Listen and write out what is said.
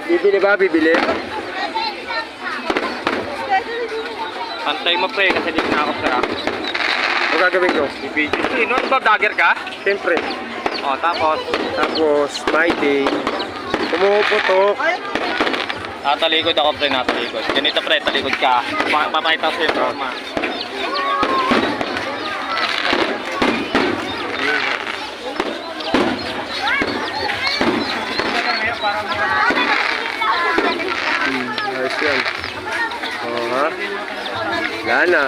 Bibili ba? Bibili? Pantay mo pre, kasi di na ako sara. Ano gagawin ko? Bibidyo. Sino? Ano ba? Vlogger ka? Siyempre. O, tapos? Tapos, my day. Pumuputok. Natalikod ako pre, natalikod. Ganito pre, talikod ka. Papakita ko sa yung trauma. Ayos yan. Oo ha? Wala na.